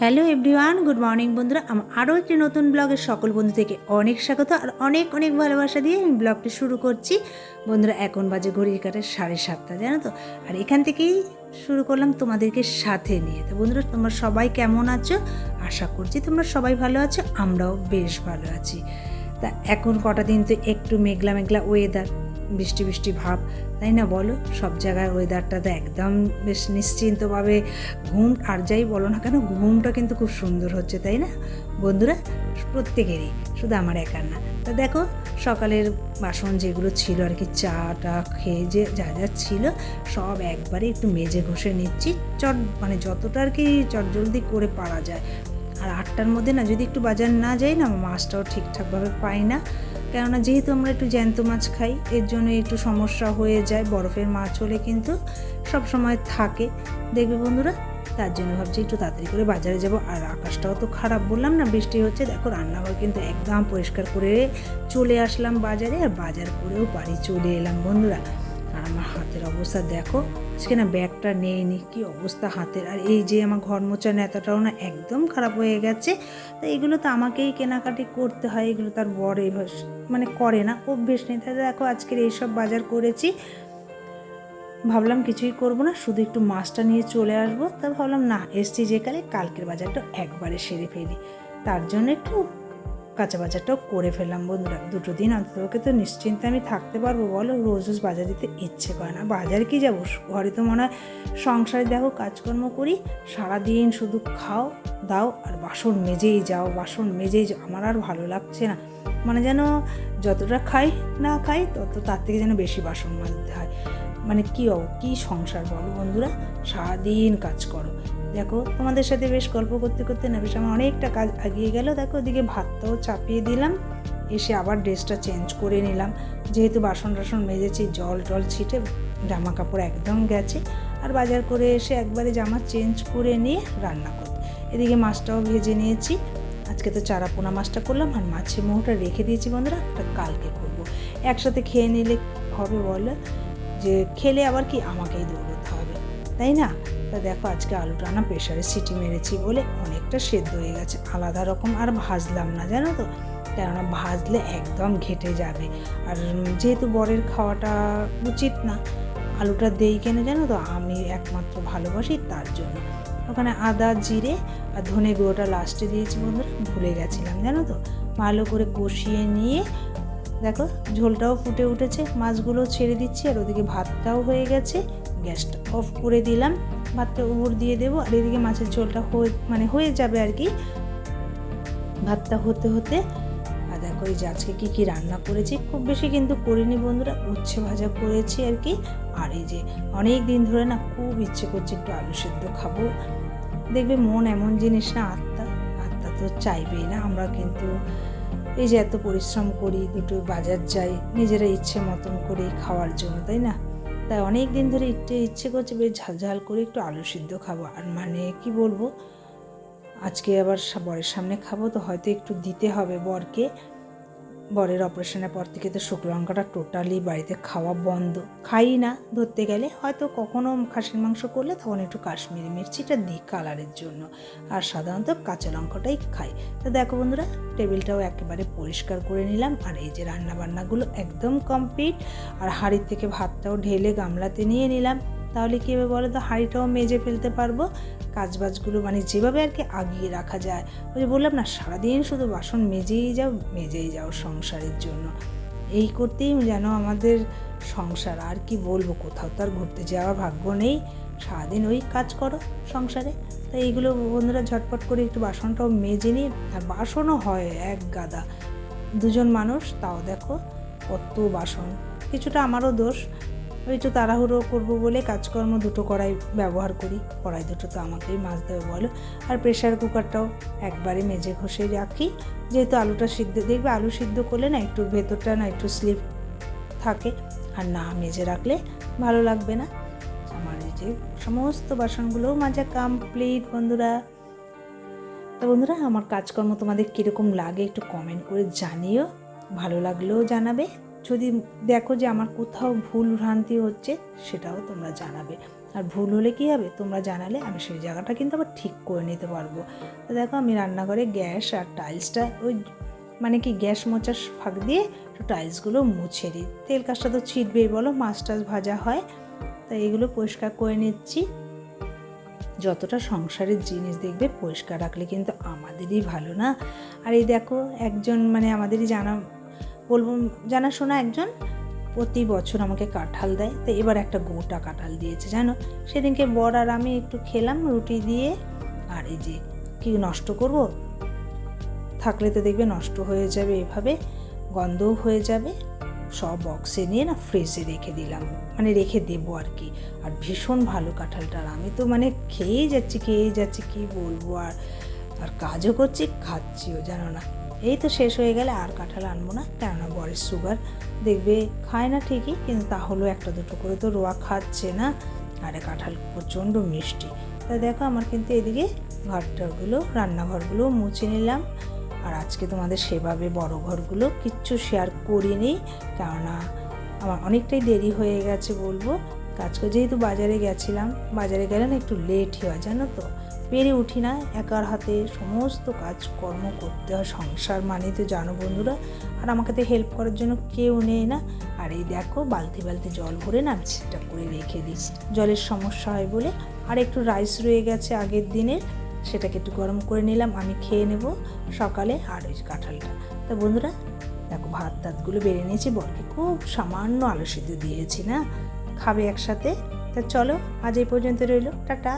Hello everyone, good morning বন্ধুরা। আমার আরও একটি নতুন ব্লগের সকল বন্ধু থেকে অনেক স্বাগত আর অনেক অনেক ভালোবাসা দিয়ে আমি ব্লগটি শুরু করছি। বন্ধুরা, এখন বাজে ঘড়ির কাঁটে 7:30, জানো তো। আর এখান থেকেই শুরু করলাম তোমাদেরকে সাথে নিয়ে। তো বন্ধুরা, তোমরা সবাই কেমন আছো? আশা করছি তোমরা সবাই ভালো আছো, আমরাও বেশ ভালো আছি। তা এখন কটা দিন তো একটু মেঘলা মেঘলা ওয়েদার, বৃষ্টি বৃষ্টি ভাব, তাই না বলো? সব জায়গায় ওয়েদারটা তো একদম বেশ নিশ্চিন্তভাবে ঘুম, আর যাই বলো না কেন, ঘুমটা কিন্তু খুব সুন্দর হচ্ছে, তাই না বন্ধুরা? প্রত্যেকেরই, শুধু আমার একার না। তা দেখো, সকালের বাসন যেগুলো ছিল আর কি, চাটা খেয়ে যে যা যা ছিল সব একবারে একটু মেজে ঘষে নিচ্ছি, মানে যতটা আর কি চটজলদি করে পারা যায়। আর 8টার মধ্যে না যদি একটু বাজার না যাই না, মাছটাও ঠিকঠাকভাবে পাই না, কেননা যেহেতু আমরা একটু জ্যান্ত মাছ খাই, এর জন্য একটু সমস্যা হয়ে যায়। বরফের মাছ হলে কিন্তু সব সময় থাকে, দেখবে বন্ধুরা। তার জন্য ভাবছি একটু তাড়াতাড়ি করে বাজারে যাব। আর আকাশটাও তো খারাপ, বললাম না বৃষ্টি হচ্ছে। দেখো, রান্নাঘর কিন্তু একদম পরিষ্কার করে চলে আসলাম বাজারে, আর বাজার করেও বাড়ি চলে এলাম বন্ধুরা। আর আমার হাতের অবস্থা দেখো, আজকে না ব্যাগটা নেইনি, কি অবস্থা হাতের। আর এই যে আমার ঘর মোছা নেতাটাও না একদম খারাপ হয়ে গেছে। তো এগুলো তো আমাকেই কেনাকাটি করতে হয়, এগুলো তার বড় মানে করে না, অভ্যেস নেই। তাহলে দেখো, আজকের এইসব বাজার করেছি। ভাবলাম কিছুই করব না, শুধু একটু মাছটা নিয়ে চলে আসবো। তা ভাবলাম না, এসছি যে কালকের বাজারটা একবারে সেরে ফেলি। তার জন্য একটু কাঁচা বাজারটাও করে ফেললাম বন্ধুরা। 2 দিন অন্ততপক্ষে তো নিশ্চিন্তে আমি থাকতে পারবো, বলো? রোজ রোজ বাজার দিতে ইচ্ছে করে না। বাজার কি যাবো, ঘরে তো মনে হয় সংসারে দেখো কাজকর্ম করি, সারাদিন শুধু খাও দাও আর বাসন মেজেই যাও, বাসন মেজেই যাও। আমার আর ভালো লাগছে না, মানে যেন যতটা খাই না খাই তত তার থেকে যেন বেশি বাসন মাজতে হয়। মানে কি সংসার বলো বন্ধুরা, সারাদিন কাজ করো। দেখো, তোমাদের সাথে বেশ গল্প করতে করতে না বেশ আমার অনেকটা কাজ এগিয়ে গেল। দেখো, ওদিকে ভাতটাও চাপিয়ে দিলাম, এসে আবার ড্রেসটা চেঞ্জ করে নিলাম, যেহেতু বাসন টাসন মেজেছি, জল টল ছিটে জামা কাপড় একদম গেছে। আর বাজার করে এসে একবারে জামা চেঞ্জ করে নিয়ে রান্না করব। এদিকে মাছটাও ভেজে নিয়েছি। আজকে তো চারা পোনা মাছটা করলাম, আর মাছের মোহটা রেখে দিয়েছি বন্ধুরা, ওটা কালকে করব। একসাথে খেয়ে নিলে হবে বলো? যে খেলে আবার কি আমাকেই দৌড়তে হবে, তাই না? তা দেখো, আজকে আলুটা না প্রেশারে সিটি মেরেছি বলে অনেকটা সেদ্ধ হয়ে গেছে, আলাদা রকম আর ভাজলাম না, জানো তো। কেননা ভাজলে একদম ঘেটে যাবে। আর যেহেতু বরের খাওয়াটা উচিত না, আলুটা দেই কেন জানো তো, আমি একমাত্র ভালোবাসি, তার জন্য। ওখানে আদা জিরে আর ধনে গুঁড়োটা লাস্টে দিয়েছি বন্ধুরা, ভুলে গেছিলাম জানো তো। ভালো করে কষিয়ে নিয়ে দেখো, ঝোলটাও ফুটে উঠেছে, মাছগুলো ছেড়ে দিচ্ছি। আর ওদিকে ভাতটাও হয়ে গেছে, গ্যাসটা অফ করে দিলাম, ভাতটা উপর দিয়ে দেবো। আর এদিকে মাছের ঝোলটা হয়ে যাবে আর কি, ভাতটা হতে হতে। আর দেখো, এই যে আজকে কী কী রান্না করেছি, খুব বেশি কিন্তু করিনি বন্ধুরা, উচ্ছে ভাজা করেছি আর কি। আর এই যে অনেক দিন ধরে না খুব ইচ্ছে করছে একটু আলু সেদ্ধ খাবো। দেখবে, মন এমন জিনিস না, আত্মা আত্মা তো চাইবেই না। আমরা কিন্তু এই যে এত পরিশ্রম করি, দুটো বাজার যাই নিজেরা ইচ্ছে মতন করে খাওয়ার জন্য, তাই না? তাই অনেক দিন ধরে ইচ্ছে করছে বেশ ঝাল ঝাল করে একটু আলু সিদ্ধ খাবো। আর মানে কি বলবো, আজকে আবার বরের সামনে খাবো, তো হয়তো একটু দিতে হবে বরকে। বরের অপারেশনের পর থেকে তো শুকনো লঙ্কাটা টোটালি বাড়িতে খাওয়া বন্ধ, খাই না ধরতে গেলে। হয়তো কখনো খাসির মাংস করলে তখন একটু কাশ্মীরি মির্চিটা দিই কালারের জন্য, আর সাধারণত কাঁচা লঙ্কাটাই খাই। তো দেখো বন্ধুরা, টেবিলটাও একেবারে পরিষ্কার করে নিলাম। আর এই যে রান্নাবান্নাগুলো একদম কমপ্লিট। আর হাঁড়ির থেকে ভাতটাও ঢেলে গামলাতে নিয়ে নিলাম, তাহলে কী হবে বলো তো, হাঁড়িটাও মেজে ফেলতে পারবো। কাজবাজগুলো মানে যেভাবে আর কি আগিয়ে রাখা যায়। ওই যে বললাম না, সারাদিন শুধু বাসন মেজেই যাও সংসারের জন্য। এই করতেই যেন আমাদের সংসার, আর কি বলবো, কোথাও তো আর ঘুরতে যাওয়ার ভাগ্য নেই, সারাদিন ওই কাজ করো সংসারে। তাই এইগুলো বন্ধুরা ঝটপট করে একটু বাসনটাও মেজে নিই। আর বাসনও হয় এক গাদা, 2জন মানুষ, তাও দেখো কত বাসন। কিছুটা আমারও দোষ, ওই একটু তাড়াহুড়ো করবো বলে কাজকর্ম দুটো কড়াই ব্যবহার করি, কড়াই দুটো তো আমাকেই মাজতে হবে বলো। আর প্রেশার কুকারটাও একবারে মেজে ঘষে রাখি, যেহেতু আলুটা সিদ্ধ, দেখবে আলু সিদ্ধ করলে না একটু ভেতরটা না একটু স্লিপ থাকে, আর না মেজে রাখলে ভালো লাগবে না। আমার এই যে সমস্ত বাসনগুলোও মাজা কমপ্লিট বন্ধুরা। তো বন্ধুরা, আমার কাজকর্ম তোমাদের কীরকম লাগে একটু কমেন্ট করে জানিও, ভালো লাগলেও জানাবে। যদি দেখো যে আমার কোথাও ভুল ভ্রান্তি হচ্ছে, সেটাও তোমরা জানাবে। আর ভুল হলে কী হবে, তোমরা জানালে আমি সেই জায়গাটা কিন্তু আবার ঠিক করে নিতে পারবো। তো দেখো আমি রান্নাঘরে গ্যাস আর টাইলসটা ওই মানে কি গ্যাস মোচার ফাঁক দিয়ে একটু টাইলসগুলো মুছে দিই। তেল কাজটা তো ছিটবেই বলো, মাছ টাছ ভাজা হয়, তাই এগুলো পরিষ্কার করে নিচ্ছি। যতটা সংসারের জিনিস দেখবে পরিষ্কার রাখলে কিন্তু আমাদেরই ভালো না। আর এই দেখো একজন মানে আমাদেরই জানাশোনা একজন প্রতি বছর আমাকে কাঁঠাল দেয়, তো এবার একটা গোটা কাঁঠাল দিয়েছে জানো। সেদিনকে বর আর আমি একটু খেলাম রুটি দিয়ে। আর এই যে কি নষ্ট করব, থাকলে তো দেখবে নষ্ট হয়ে যাবে, এভাবে গন্ধও হয়ে যাবে। সব বক্সে নিয়ে না ফ্রিজে রেখে দিলাম, মানে রেখে দেবো আর কি। আর ভীষণ ভালো কাঁঠালটা, আর আমি তো মানে খেয়েই যাচ্ছি কি বলবো। আর কাজও করছি খাচ্ছিও জানো না। এই তো শেষ হয়ে গেলে আর কাঁঠাল আনবো না, কেননা বরের সুগার দেখবে খায় না ঠিকই, কিন্তু তাহলেও একটা দুটো করে তো রোয়া খাচ্ছে না। আর কাঁঠাল প্রচণ্ড মিষ্টি। তা দেখো আমার কিন্তু এদিকে রান্নাঘরগুলো মুছে নিলাম। আর আজকে তোমাদের সেভাবে বড় ঘরগুলো কিচ্ছু শেয়ার করিনি, কেননা আমার অনেকটাই দেরি হয়ে গেছে বলবো। কাজ করে যেহেতু বাজারে গেছিলাম, বাজারে গেলে না একটু লেটই হয় জানো তো, পেরে উঠি না, একার হাতে সমস্ত কাজকর্ম করতে হয়। সংসার মানে তো জানো বন্ধুরা, আর আমাকে তো হেল্প করার জন্য কেউ নেই না। আর এই দেখো বালতি জল ভরে না আমি সেটা করে রেখে দিই, জলের সমস্যা হয় বলে। আর একটু রাইস রয়ে গেছে আগের দিনের, সেটাকে একটু গরম করে নিলাম, আমি খেয়ে নেব সকালে। আর ওই কাঁঠালটা, তা বন্ধুরা দেখো ভাত টাতগুলো বেড়ে নিয়েছি, বরকে খুব সামান্য আলু সিদ্ধ দিয়েছি না, খাবে একসাথে। তা চলো আজ এই পর্যন্ত রইলো, টাটা।